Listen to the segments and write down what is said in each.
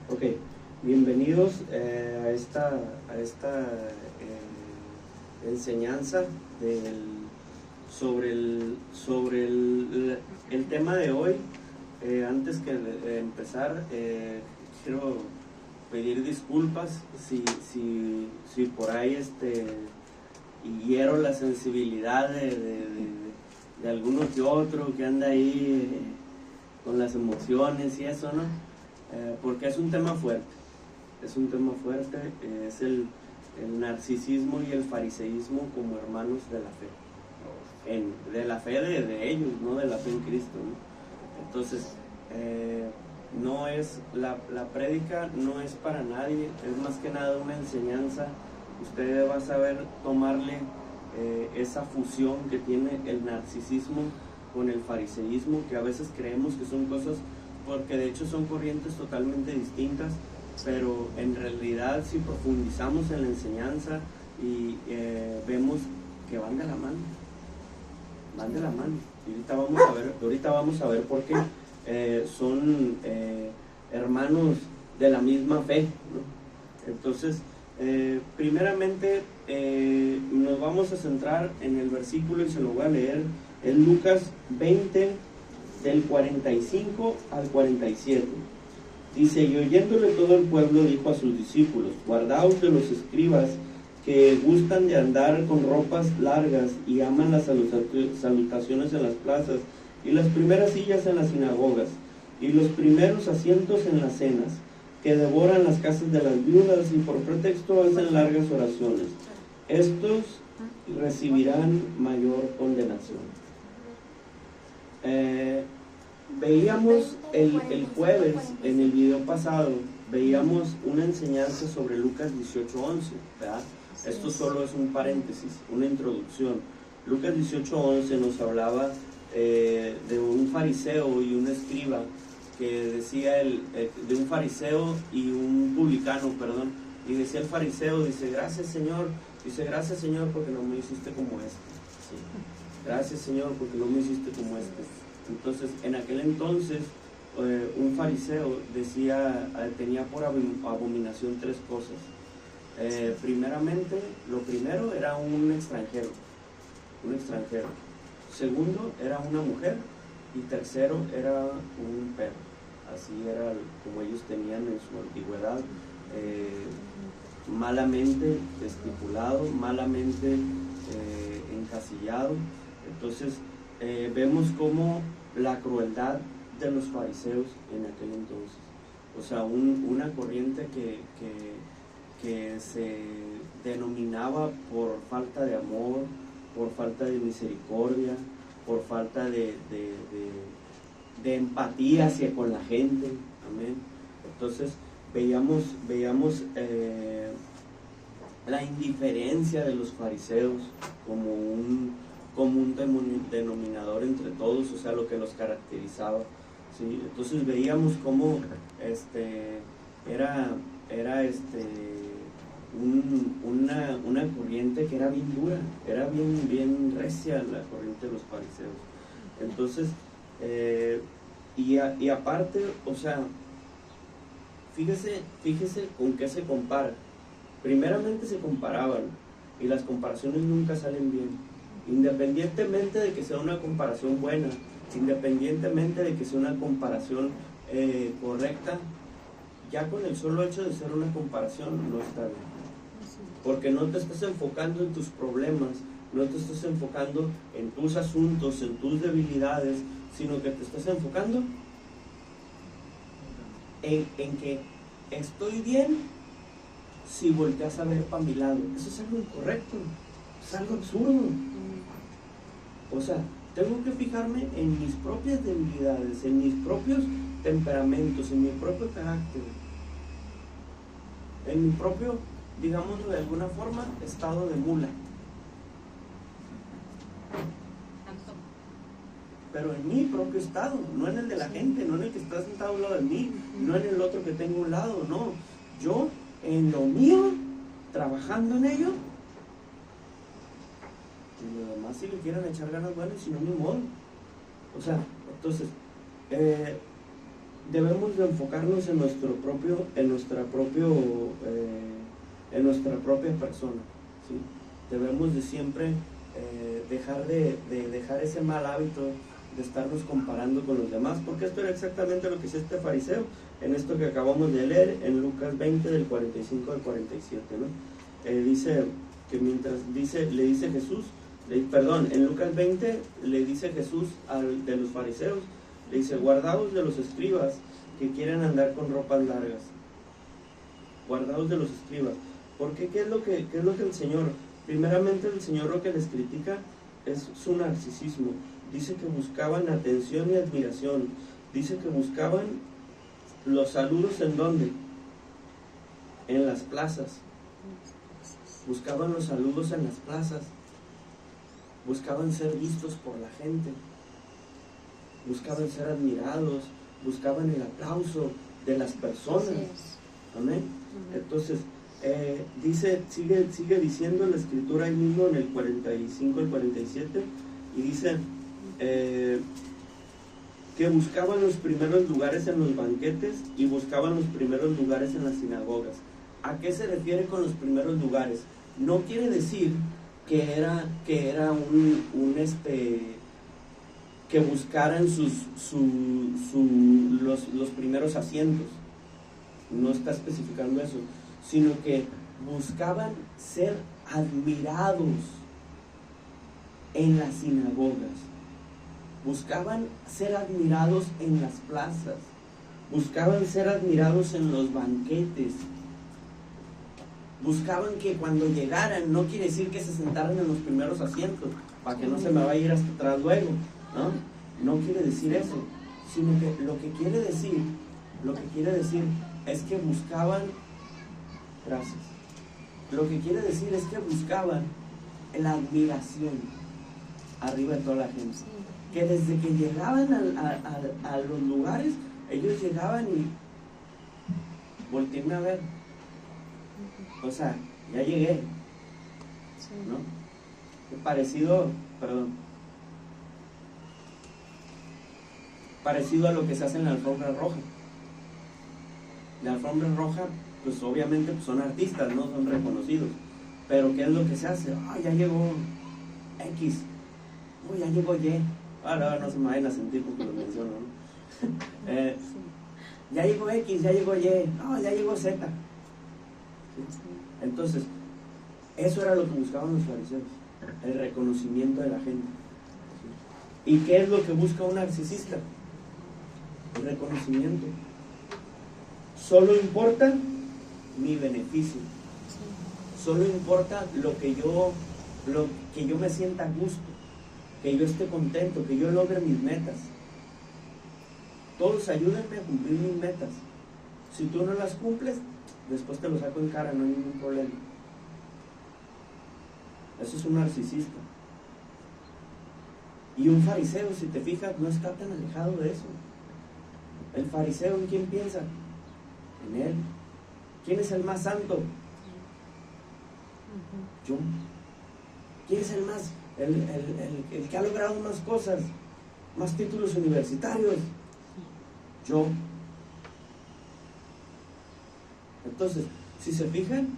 Ok, bienvenidos a esta enseñanza sobre el tema de hoy. Antes de empezar, quiero pedir disculpas si por ahí hiero la sensibilidad de alguno que otro que anda ahí con las emociones y eso, ¿no? Porque es un tema fuerte, es el narcisismo y el fariseísmo como hermanos de la fe, de la fe de ellos, no de la fe en Cristo, ¿no? Entonces, no es la prédica, no es para nadie, es más que nada una enseñanza. Usted va a saber tomarle esa fusión que tiene el narcisismo con el fariseísmo, que a veces creemos que son cosas, porque de hecho son corrientes totalmente distintas, pero en realidad si profundizamos en la enseñanza y vemos que van de la mano. Ahorita vamos a ver por qué son hermanos de la misma fe, ¿no? Entonces, primeramente nos vamos a centrar en el versículo y se lo voy a leer. En Lucas 20, del 45 al 47. Dice: y oyéndole todo el pueblo, dijo a sus discípulos: guardaos de los escribas, que gustan de andar con ropas largas y aman las salutaciones en las plazas y las primeras sillas en las sinagogas y los primeros asientos en las cenas, que devoran las casas de las viudas y por pretexto hacen largas oraciones. Estos recibirán mayor condenación. Veíamos el jueves, en el video pasado, veíamos una enseñanza sobre Lucas 18:11, ¿verdad? Esto solo es un paréntesis, una introducción. Lucas 18:11 nos hablaba de un fariseo y un escriba, que decía de un fariseo y un publicano, perdón, y decía el fariseo, dice: gracias Señor porque no me hiciste como este. Sí. Gracias Señor porque no me hiciste como este. Entonces, en aquel entonces, un fariseo tenía por abominación tres cosas. Primeramente, lo primero era un extranjero. Segundo, era una mujer. Y tercero, era un perro. Así era como ellos tenían en su antigüedad, malamente estipulado, malamente encasillado. Entonces, vemos cómo la crueldad de los fariseos en aquel entonces, o sea, una corriente que se denominaba por falta de amor, por falta de misericordia, por falta de empatía hacia con la gente. Amén. Entonces veíamos la indiferencia de los fariseos como un común denominador entre todos, o sea, lo que los caracterizaba, ¿sí? Entonces veíamos cómo era una corriente que era bien dura, era bien recia la corriente de los fariseos. Entonces, y aparte, o sea, fíjese con qué se compara. Primeramente se comparaban, y las comparaciones nunca salen bien. Independientemente de que sea una comparación buena, independientemente de que sea una comparación correcta, ya con el solo hecho de ser una comparación no está bien. Porque no te estás enfocando en tus problemas, no te estás enfocando en tus asuntos, en tus debilidades, sino que te estás enfocando en que estoy bien si volteas a ver para mi lado. Eso es algo incorrecto, es algo absurdo. O sea, tengo que fijarme en mis propias debilidades, en mis propios temperamentos, en mi propio carácter, en mi propio, digámoslo de alguna forma, estado de mula. Pero en mi propio estado, no en el de la gente, no en el que está sentado al lado de mí, no en el otro que tengo a un lado, no. Yo, en lo mío, trabajando en ello, y lo demás, si le quieren echar ganas, bueno, y si no, ni modo. O sea, entonces, debemos de enfocarnos en nuestra propia persona, ¿sí? Debemos de siempre dejar ese mal hábito de estarnos comparando con los demás, porque esto era exactamente lo que hizo este fariseo en esto que acabamos de leer en Lucas 20 del 45 al 47, ¿no? Dice que mientras le dice Jesús, en Lucas 20 le dice Jesús de los fariseos, le dice: guardaos de los escribas que quieren andar con ropas largas. Guardaos de los escribas. Porque ¿qué es lo que el Señor? Primeramente el Señor lo que les critica es su narcisismo. Dice que buscaban atención y admiración. Dice que buscaban los saludos, ¿en dónde? En las plazas. Buscaban los saludos en las plazas. Buscaban ser vistos por la gente. Buscaban ser admirados. Buscaban el aplauso de las personas. Amén. Entonces, sigue diciendo la escritura ahí mismo en el 45 al 47, y dice que buscaban los primeros lugares en los banquetes y buscaban los primeros lugares en las sinagogas. ¿A qué se refiere con los primeros lugares? No quiere decir que que buscaran los primeros asientos. No está especificando eso, sino que buscaban ser admirados en las sinagogas, buscaban ser admirados en las plazas, buscaban ser admirados en los banquetes, buscaban que cuando llegaran, no quiere decir que se sentaran en los primeros asientos, para que no se me vaya a ir hasta atrás luego, no quiere decir eso, sino que lo que quiere decir es que buscaban, gracias, lo que quiere decir es que buscaban la admiración arriba de toda la gente, que desde que llegaban a los lugares, ellos llegaban y volteenme a ver, o sea, ya llegué, ¿no? Parecido a lo que se hace en la alfombra roja. La alfombra roja, pues obviamente pues son artistas, ¿no? Son reconocidos. Pero ¿qué es lo que se hace? Ya llegó X. Ya llegó Y. No se me vayan a sentir porque lo menciono, ¿no? Ya llegó X, ya llegó Y. Ya llegó Z. ¿Sí? Entonces, eso era lo que buscaban los fariseos. El reconocimiento de la gente. ¿Sí? ¿Y qué es lo que busca un narcisista? El reconocimiento. Solo importa mi beneficio. Solo importa lo que yo me sienta a gusto, que yo esté contento, que yo logre mis metas. Todos ayúdenme a cumplir mis metas. Si tú no las cumples, después te lo saco en cara, no hay ningún problema. Eso es un narcisista. Y un fariseo, si te fijas, no está tan alejado de eso. El fariseo, ¿en quién piensa? En él. ¿Quién es el más santo? Yo. ¿Quién es el más, el que ha logrado más cosas, más títulos universitarios? Yo. Entonces, si se fijan,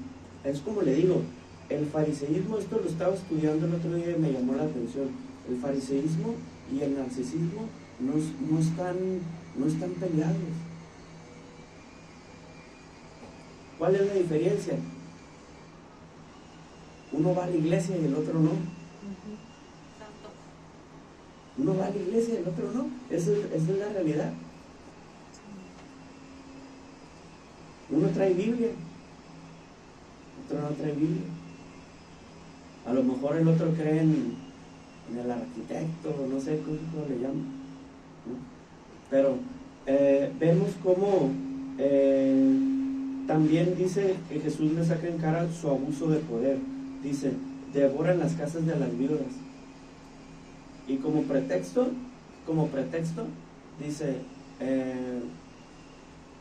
es como le digo, el fariseísmo, esto lo estaba estudiando el otro día y me llamó la atención. El fariseísmo y el narcisismo no están peleados. ¿Cuál es la diferencia? Uno va a la iglesia y el otro no. Uno va a la iglesia y el otro no. Esa es la realidad. Uno trae Biblia, otro no trae Biblia. A lo mejor el otro cree en el arquitecto, no sé cómo le llaman, ¿no? Pero vemos cómo también dice que Jesús le saca en cara su abuso de poder. Dice, devoran las casas de las viudas. Y como pretexto, dice,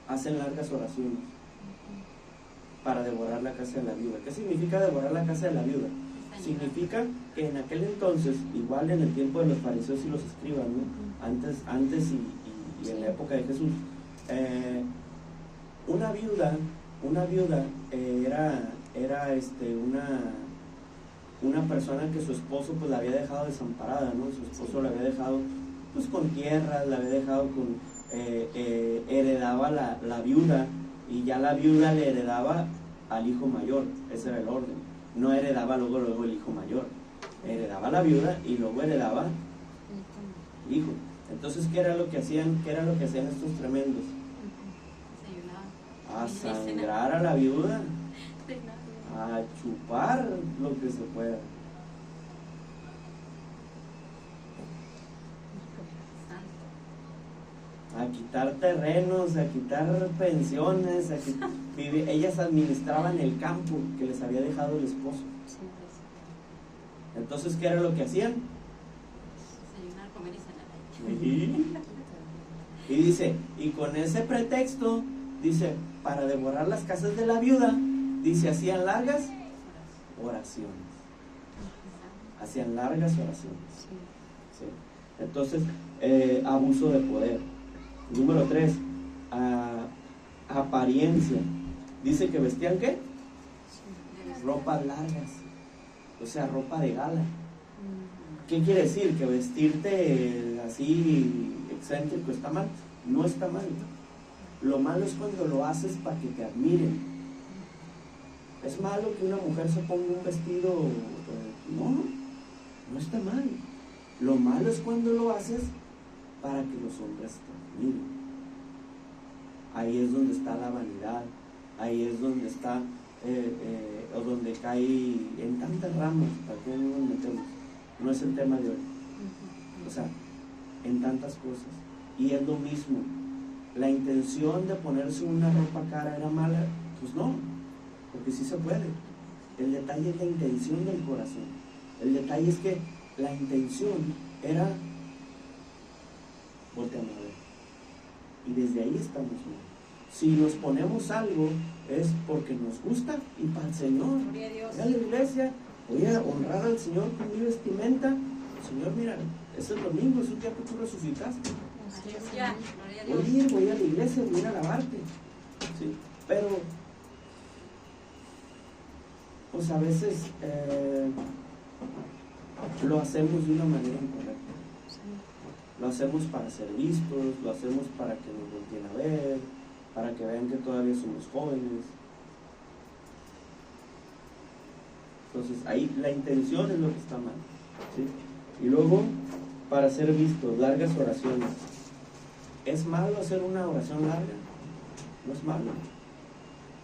hacen largas oraciones para devorar la casa de la viuda. ¿Qué significa devorar la casa de la viuda? Significa que en aquel entonces, igual en el tiempo de los fariseos y los escribas, ¿no? Antes y en la época de Jesús, una viuda era una persona que su esposo pues la había dejado desamparada, ¿no? Su esposo la había dejado pues con tierras, la había dejado con, heredaba la viuda, y ya la viuda le heredaba al hijo mayor. Ese era el orden. No heredaba luego el hijo mayor, heredaba la viuda y luego heredaba el hijo. Entonces, ¿qué era lo que hacían estos tremendos? A sangrar a la viuda, a chupar lo que se pueda. A quitar terrenos, a quitar pensiones, ellas administraban el campo que les había dejado el esposo. Entonces, ¿qué era lo que hacían? Desayunar, comer y cenar. Y dice, y con ese pretexto, dice, para devorar las casas de la viuda, dice, hacían largas oraciones. Hacían largas oraciones. ¿Sí? Entonces, abuso de poder. Número 3, apariencia. Dice que vestían ¿qué? Ropas largas, o sea, ropa de gala. ¿Qué quiere decir? ¿Que vestirte así excéntrico está mal? No está mal. Lo malo es cuando lo haces para que te admiren. ¿Es malo que una mujer se ponga un vestido? No está mal. Lo malo es cuando lo haces para que los hombres te admiren. Ahí es donde está la vanidad, ahí es donde está, o donde cae en tantas ramas. ¿Para qué no nos metemos? No es el tema de hoy. O sea, en tantas cosas. Y es lo mismo. La intención de ponerse una ropa cara era mala, pues no, porque sí se puede. El detalle es la intención del corazón. El detalle es que la intención era volteamos a ver. Y desde ahí estamos mal. Si nos ponemos algo es porque nos gusta y para el Señor. Voy a la iglesia, voy a honrar al Señor con mi vestimenta. Señor, mira, es el domingo, es un día que tú resucitaste. Voy a la iglesia, voy a alabarte. ¿Sí? Pero, pues a veces lo hacemos de una manera incorrecta. Lo hacemos para ser vistos, lo hacemos para que nos volteen a ver, para que vean que todavía somos jóvenes. Entonces ahí la intención es lo que está mal, ¿sí? Y luego, para ser vistos, largas oraciones. ¿Es malo hacer una oración larga? No es malo.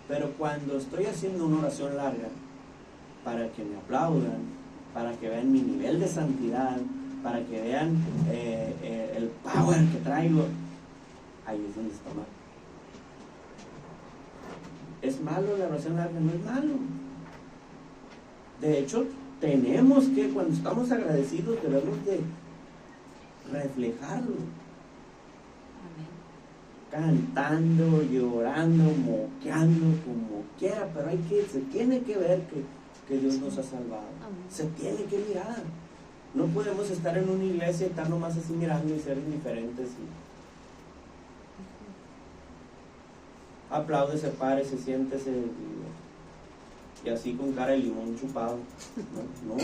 Pero cuando estoy haciendo una oración larga para que me aplaudan, para que vean mi nivel de santidad, para que vean el power que traigo, ahí es donde está mal. ¿Es malo la oración larga? No es malo. De hecho, tenemos que, cuando estamos agradecidos, debemos de reflejarlo. Cantando, llorando, moqueando, como quiera, pero se tiene que ver que Dios nos ha salvado. Se tiene que mirar. No podemos estar en una iglesia y estar nomás así mirando y ser indiferentes. Apláudese, párese, siéntese y así con cara de limón chupado. No,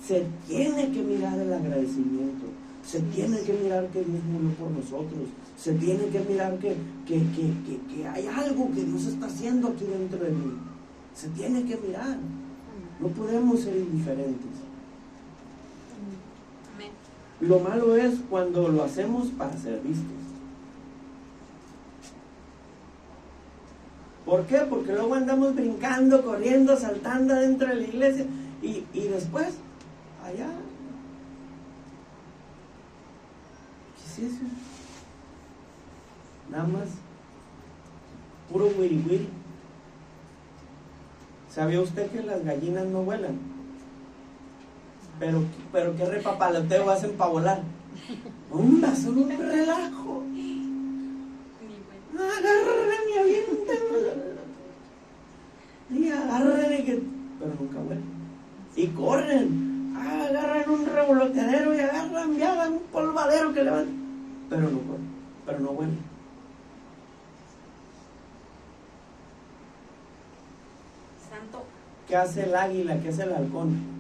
se tiene que mirar el agradecimiento. Se tiene que mirar que Dios murió por nosotros. Se tiene que mirar que hay algo que Dios está haciendo aquí dentro de mí. Se tiene que mirar. No podemos ser indiferentes. Lo malo es cuando lo hacemos para ser vistos. ¿Por qué? Porque luego andamos brincando, corriendo, saltando dentro de la iglesia y después, allá. ¿Qué es eso? Nada más puro wiri wiri. ¿Sabía usted que las gallinas no vuelan? Pero qué repapaloteo hacen para volar. ¡Hombre, son un relajo! Agárrenme y aviéntenme. Y agárrenme, pero nunca vuelan. Y corren. Agarran un revoloteadero y agarran un polvadero que levantan. Pero no corren, pero no vuelan. tanto. ¿Qué hace el águila? ¿Qué hace el halcón?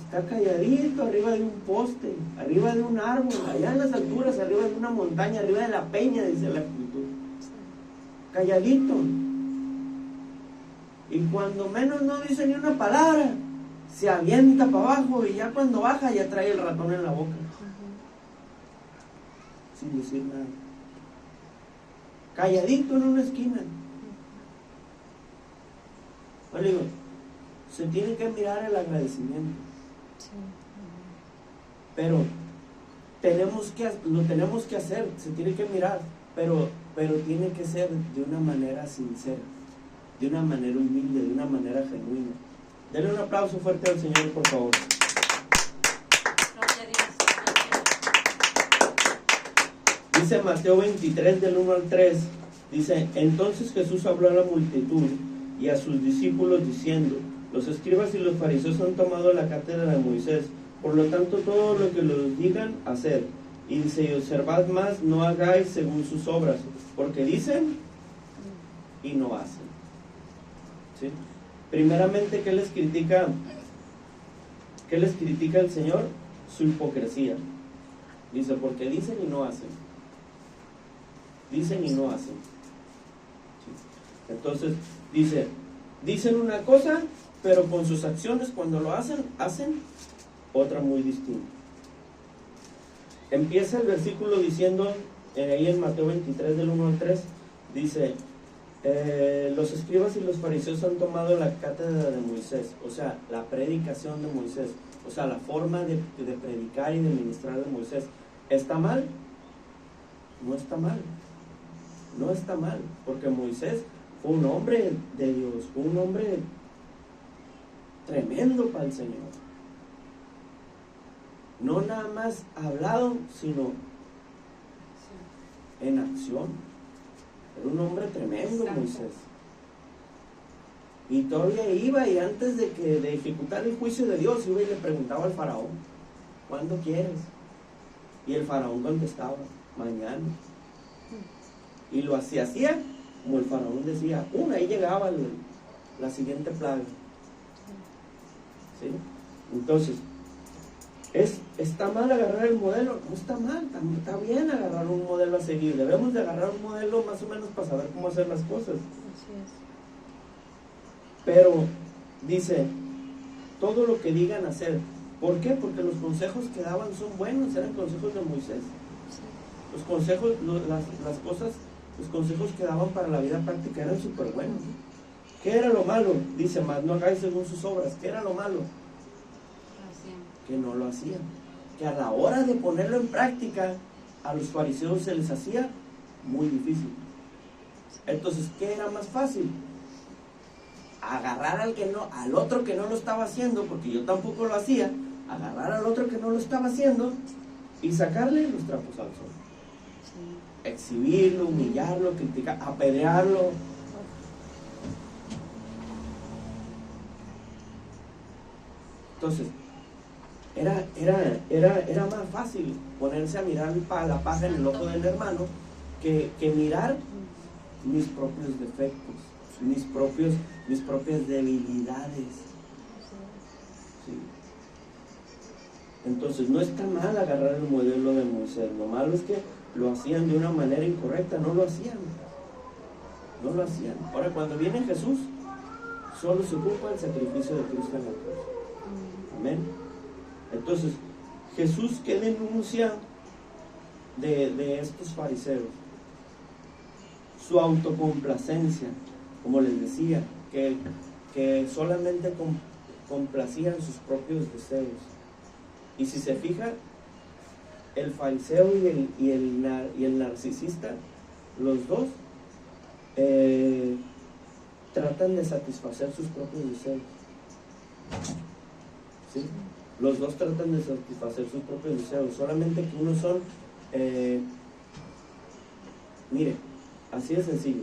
Está calladito arriba de un poste, arriba de un árbol, allá en las alturas, arriba de una montaña, arriba de la peña, dice la Escritura. Calladito. Y cuando menos no dice ni una palabra, se avienta para abajo y ya cuando baja ya trae el ratón en la boca. Sin decir nada. Calladito en una esquina. Yo le digo, se tiene que mirar el agradecimiento. Pero lo tenemos que hacer, se tiene que mirar, pero tiene que ser de una manera sincera, de una manera humilde, de una manera genuina. Denle un aplauso fuerte al Señor, por favor. Gloria a Dios. Dice Mateo 23, del 1 al 3, dice, entonces Jesús habló a la multitud y a sus discípulos diciendo, los escribas y los fariseos han tomado la cátedra de Moisés, por lo tanto todo lo que los digan, haced. Y dice, y observad más, no hagáis según sus obras, porque dicen y no hacen. ¿Sí? Primeramente, ¿qué les critica? ¿Qué les critica el Señor? Su hipocresía. Dice, porque dicen y no hacen. Dicen y no hacen. ¿Sí? Entonces, dice, dicen una cosa, pero con sus acciones cuando lo hacen otra muy distinta. Empieza el versículo diciendo, ahí en Mateo 23 del 1 al 3, dice, los escribas y los fariseos han tomado la cátedra de Moisés, o sea, la predicación de Moisés, o sea, la forma de predicar y de ministrar de Moisés. ¿Está mal? No está mal. No está mal, porque Moisés fue un hombre de Dios, fue un hombre tremendo para el Señor. No nada más hablado, sino en acción. Era un hombre tremendo, Moisés. Y todavía iba, y antes de ejecutar el juicio de Dios, iba y le preguntaba al faraón, ¿cuándo quieres? Y el faraón contestaba, mañana. Y lo hacía como el faraón decía, ahí llegaba la siguiente plaga. ¿Sí? Entonces, ¿está mal agarrar el modelo? No está mal, está bien agarrar un modelo a seguir. Debemos de agarrar un modelo más o menos para saber cómo hacer las cosas. Así es. Pero dice, todo lo que digan hacer. ¿Por qué? Porque los consejos que daban son buenos, eran consejos de Moisés. Los consejos, las cosas, los consejos que daban para la vida práctica eran súper buenos. ¿Qué era lo malo? Dice, más no hagáis según sus obras. ¿Qué era lo malo? Que no lo hacían, que a la hora de ponerlo en práctica a los fariseos se les hacía muy difícil. Entonces, ¿qué era más fácil? Agarrar al otro que no lo estaba haciendo, porque yo tampoco lo hacía, agarrar al otro que no lo estaba haciendo y sacarle los trapos al sol. Exhibirlo, humillarlo, criticar, apedrearlo. Entonces, era más fácil ponerse a mirar la paja en el ojo del hermano que mirar mis propios defectos, mis propias debilidades. ¿Sí? Entonces, no está mal agarrar el modelo de Moisés. Lo malo es que lo hacían de una manera incorrecta, no lo hacían. Ahora, cuando viene Jesús, solo se ocupa el sacrificio de Cristo en la cruz. Amén. Entonces, Jesús, ¿qué denuncia de estos fariseos? Su autocomplacencia, como les decía, que solamente complacían sus propios deseos. Y si se fija, el fariseo y el narcisista, los dos tratan de satisfacer sus propios deseos. ¿Sí? Los dos tratan de satisfacer sus propios deseos, solamente que unos son, mire, así de sencillo.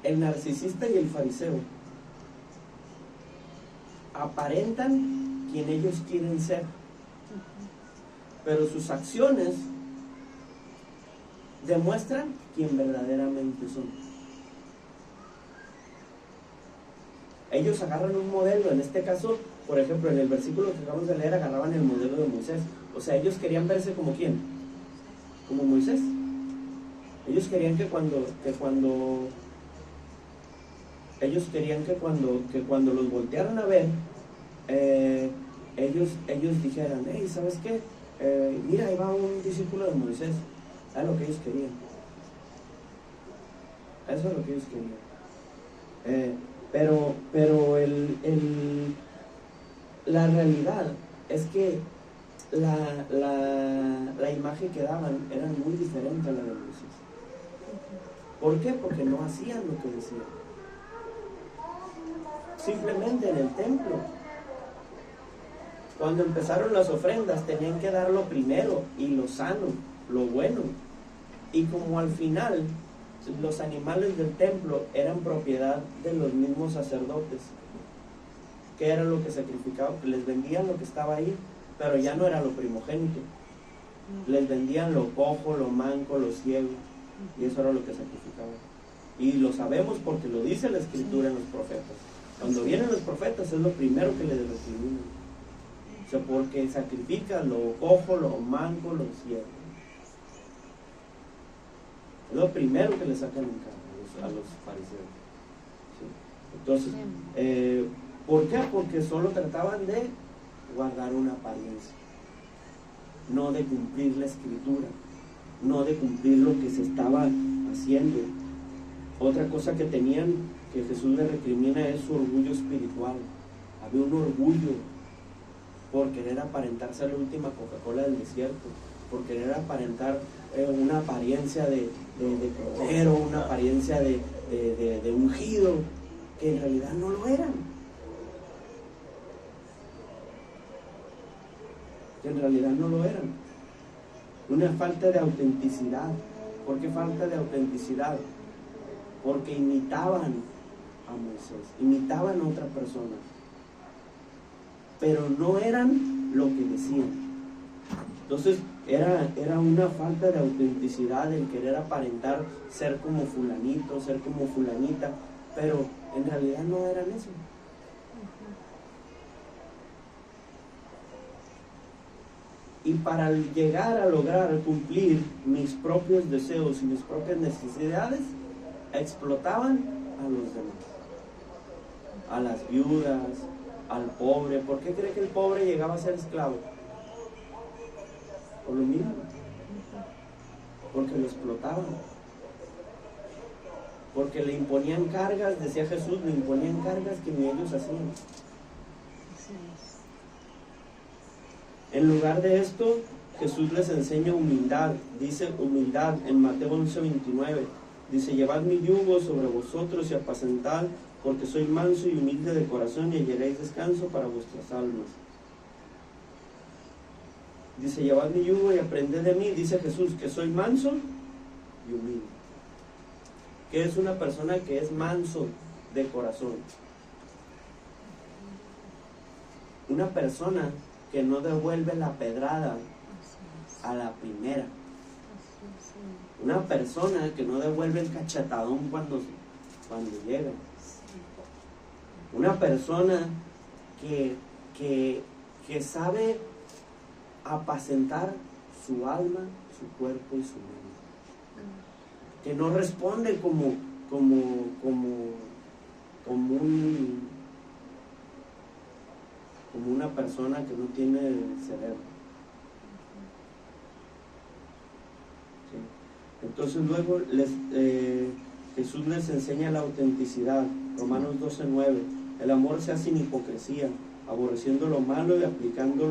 El narcisista y el fariseo aparentan quien ellos quieren ser, pero sus acciones demuestran quién verdaderamente son. ellos agarran un modelo, en este caso, por ejemplo, en el versículo que acabamos de leer, agarraban el modelo de Moisés. O sea, ellos querían verse como ¿quién? Como Moisés. Ellos querían que cuando los voltearan a ver, ellos dijeran, hey, ¿sabes qué? Mira, ahí va un discípulo de Moisés. Es lo que ellos querían. Eso es lo que ellos querían. Pero la realidad es que la imagen que daban era muy diferente a la de Moisés. ¿Por qué? Porque no hacían lo que decían. Simplemente en el templo, cuando empezaron las ofrendas, tenían que dar lo primero y lo sano, lo bueno. Y como al final los animales del templo eran propiedad de los mismos sacerdotes, ¿qué era lo que sacrificaban? Les vendían lo que estaba ahí, pero ya no era lo primogénito. Les vendían lo cojo, lo manco, lo ciego, y eso era lo que sacrificaban. Y lo sabemos porque lo dice la Escritura en los profetas. Cuando vienen los profetas es lo primero que les recriminan. O sea, porque sacrifican lo cojo, lo manco, lo ciego. Es lo primero que le sacan en cara a los fariseos. ¿Sí? Entonces, ¿por qué? Porque solo trataban de guardar una apariencia, no de cumplir la Escritura, no de cumplir lo que se estaba haciendo. Otra cosa que tenían, que Jesús le recrimina, es su orgullo espiritual. Había un orgullo por querer aparentarse a la última Coca-Cola del desierto, por querer aparentar una apariencia de cordero, una apariencia de ungido, que en realidad no lo eran. Que en realidad no lo eran. Una falta de autenticidad. ¿Por qué falta de autenticidad? Porque imitaban a Moisés, imitaban a otra persona, pero no eran lo que decían. Entonces era una falta de autenticidad, el querer aparentar ser como fulanito, ser como fulanita, pero en realidad no eran eso. Y para llegar a lograr cumplir mis propios deseos y mis propias necesidades, explotaban a los demás, a las viudas, al pobre. ¿Por qué cree que el pobre llegaba a ser esclavo? Por lo mismo, porque lo explotaban, porque le imponían cargas, decía Jesús, le imponían cargas que ni ellos hacían. En lugar de esto, Jesús les enseña humildad. Dice humildad en Mateo 11:29. Dice, llevad mi yugo sobre vosotros y apacentad, porque soy manso y humilde de corazón, y hallaréis descanso para vuestras almas. Dice, llevad mi yugo y aprended de mí. Dice Jesús que soy manso y humilde. ¿Qué es una persona que es manso de corazón? Una persona que no devuelve la pedrada a la primera. Una persona que no devuelve el cachetadón cuando llega. Una persona que sabe apacentar su alma, su cuerpo y su mente. Que no responde como una persona que no tiene cerebro. ¿Sí? Entonces luego Jesús les enseña la autenticidad. Romanos 12:9. El amor sea sin hipocresía, aborreciendo lo malo y aplicando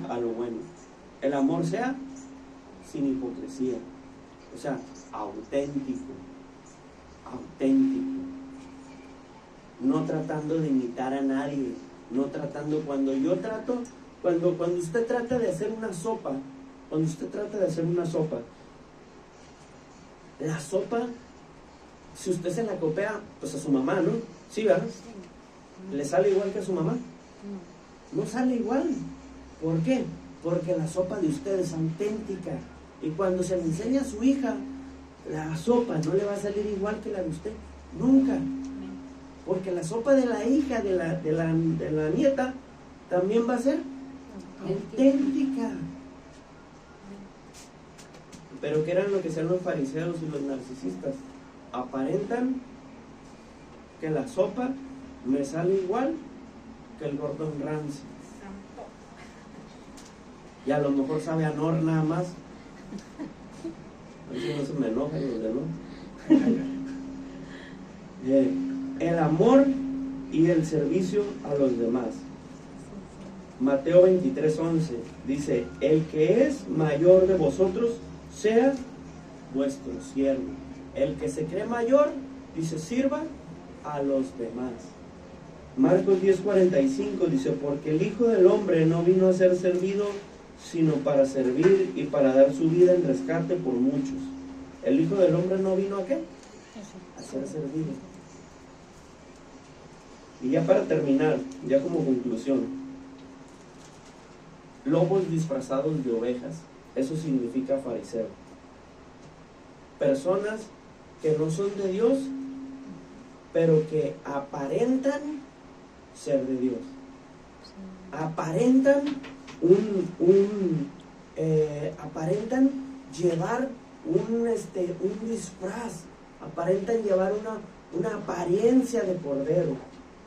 a lo bueno. El amor sea sin hipocresía, o sea, auténtico, no tratando de imitar a nadie, no tratando, cuando usted trata de hacer una sopa, la sopa, si usted se la copia, pues a su mamá, ¿no? ¿Sí, verdad? ¿Le sale igual que a su mamá? No sale igual. ¿Por qué? Porque la sopa de usted es auténtica. Y cuando se le enseña a su hija, la sopa no le va a salir igual que la de usted. Nunca. porque la sopa de la hija, de la nieta, también va a ser auténtica. Pero ¿qué eran lo que hacían los fariseos y los narcisistas? Aparentan que la sopa me sale igual que el Gordon Ramsay. Y a lo mejor sabe a Nor nada más. A ver si no se me enoja y los demás. El amor y el servicio a los demás. Mateo 23:11 dice: el que es mayor de vosotros sea vuestro siervo. El que se cree mayor, dice, sirva a los demás. Marcos 10:45 dice: porque el Hijo del Hombre no vino a ser servido, sino para servir y para dar su vida en rescate por muchos. El Hijo del Hombre no vino ¿a qué? A ser servido. Y ya para terminar, ya como conclusión, lobos disfrazados de ovejas, eso significa fariseo. Personas que no son de Dios, pero que aparentan ser de Dios. Aparentan aparentan llevar un disfraz, aparentan llevar una apariencia de cordero,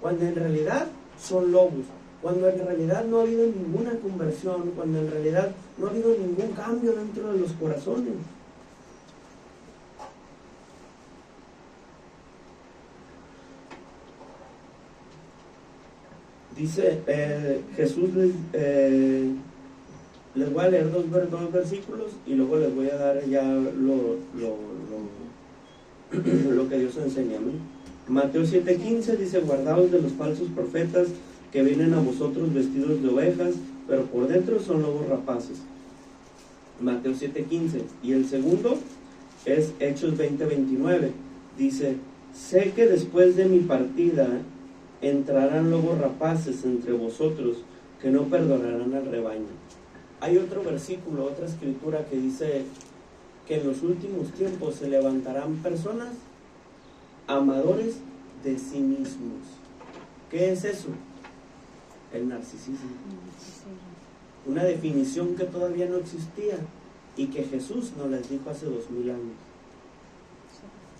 cuando en realidad son lobos, cuando en realidad no ha habido ninguna conversión, cuando en realidad no ha habido ningún cambio dentro de los corazones. Dice Jesús, les voy a leer dos versículos y luego les voy a dar ya lo que Dios enseña, ¿no? Mateo 7:15 dice: guardaos de los falsos profetas que vienen a vosotros vestidos de ovejas, pero por dentro son lobos rapaces. Mateo 7:15. Y el segundo es Hechos 20:29. Dice: sé que después de mi partida entrarán lobos rapaces entre vosotros que no perdonarán al rebaño. Hay otro versículo, otra escritura que dice que en los últimos tiempos se levantarán personas amadores de sí mismos. ¿Qué es eso? El narcisismo. Una definición que todavía no existía y que Jesús nos les dijo hace 2000 años.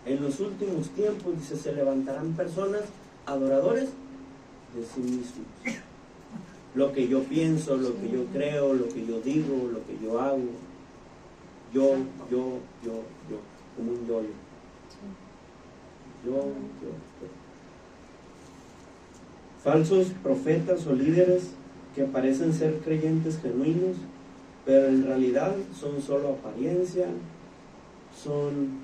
En los últimos tiempos, dice, se levantarán personas adoradores de sí mismos. Lo que yo pienso, lo que yo creo, lo que yo digo, lo que yo hago. Yo, como un yo. Yo. Falsos profetas o líderes que parecen ser creyentes genuinos, pero en realidad son solo apariencia, son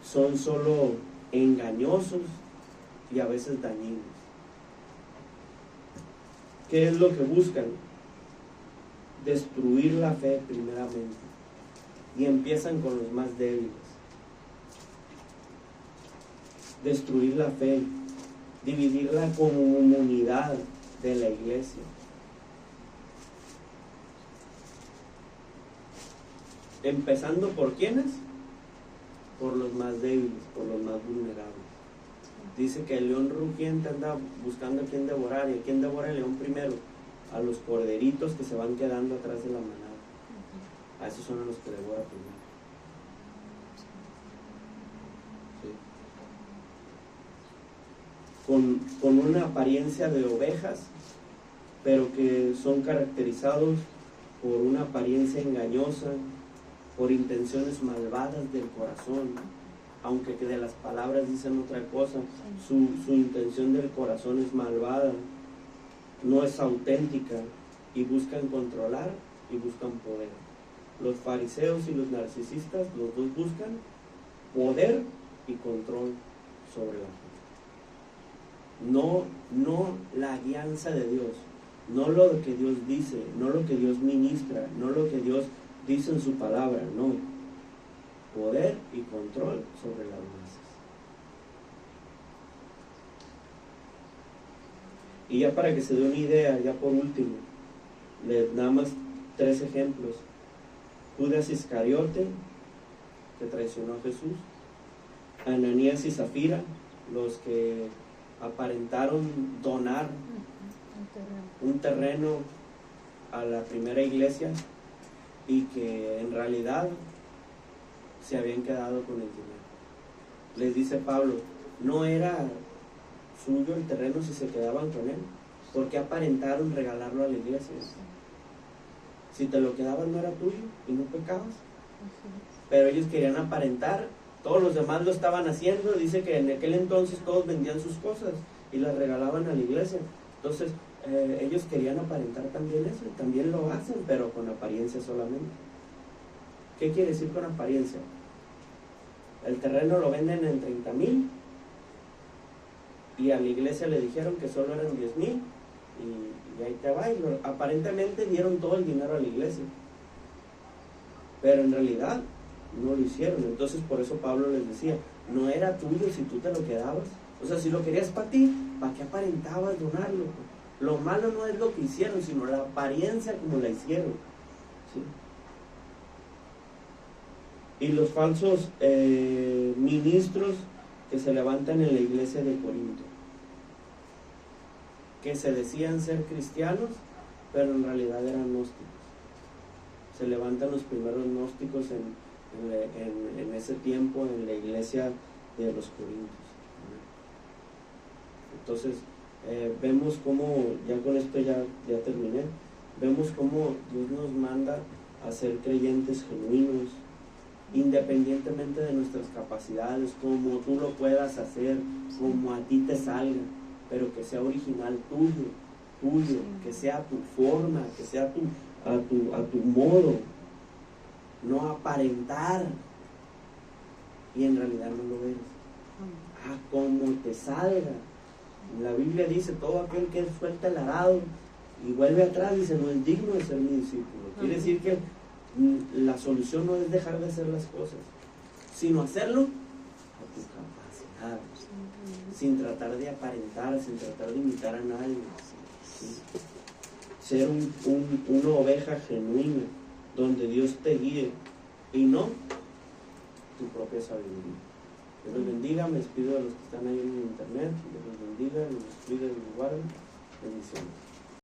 solo engañosos y a veces dañinos. ¿Qué es lo que buscan? Destruir la fe primeramente, y empiezan con los más débiles. Destruir la fe, dividir la comunidad de la iglesia. Empezando por ¿quiénes? Por los más débiles, por los más vulnerables. Dice que el león rugiente anda buscando a quien devorar. ¿Y a quién devora el león primero? A los corderitos que se van quedando atrás de la manada. A esos son a los que devora primero. Sí. Con una apariencia de ovejas, pero que son caracterizados por una apariencia engañosa, por intenciones malvadas del corazón, aunque que de las palabras dicen otra cosa. Su intención del corazón es malvada, no es auténtica, y buscan controlar y buscan poder. Los fariseos y los narcisistas, los dos buscan poder y control sobre la gente. No la guianza de Dios, no lo que Dios dice, no lo que Dios ministra, no lo que Dios dice en su palabra, no. Poder y control sobre las masas. Y ya para que se dé una idea, ya por último, nada más 3 ejemplos. Judas Iscariote, que traicionó a Jesús. Ananías y Zafira, los que aparentaron donar Un terreno. un terreno a la primera iglesia y que en realidad se habían quedado con el dinero. Les dice Pablo, no era suyo el terreno si se quedaban con él, porque aparentaron regalarlo a la iglesia. Si te lo quedaban no era tuyo y no pecabas, Así es. pero ellos querían aparentar, todos los demás lo estaban haciendo. Dice que en aquel entonces todos vendían sus cosas y las regalaban a la iglesia. Entonces ellos querían aparentar también eso, y también lo hacen, pero con apariencia solamente. ¿Qué quiere decir con apariencia? El terreno lo venden en 30,000 y a la iglesia le dijeron que solo eran 10,000 y ahí te va, y aparentemente dieron todo el dinero a la iglesia, pero en realidad no lo hicieron. Entonces por eso Pablo les decía, no era tuyo si tú te lo quedabas. O sea, si lo querías para ti, ¿para qué aparentabas donarlo? Lo malo no es lo que hicieron, sino la apariencia como la hicieron, ¿sí? Y los falsos ministros que se levantan en la iglesia de Corinto, que se decían ser cristianos, pero en realidad eran gnósticos. Se levantan los primeros gnósticos en ese tiempo en la iglesia de los Corintios. Entonces, vemos cómo, ya con esto ya terminé, vemos cómo Dios nos manda a ser creyentes genuinos, independientemente de nuestras capacidades, como tú lo puedas hacer, como a ti te salga, pero que sea original tuyo, que sea tu forma, que sea a tu modo, no aparentar y en realidad no lo eres, a como te salga. La Biblia dice, todo aquel que suelta el arado y vuelve atrás, dice, no es digno de ser mi discípulo. Quiere decir que la solución no es dejar de hacer las cosas, sino hacerlo a tu capacidad, sin tratar de aparentar, sin tratar de imitar a nadie, ¿sí? Ser una oveja genuina, donde Dios te guíe y no tu propia sabiduría. Dios los bendiga, me despido de los que están ahí en internet, Dios los bendiga, los cuide y los guarde. Bendiciones.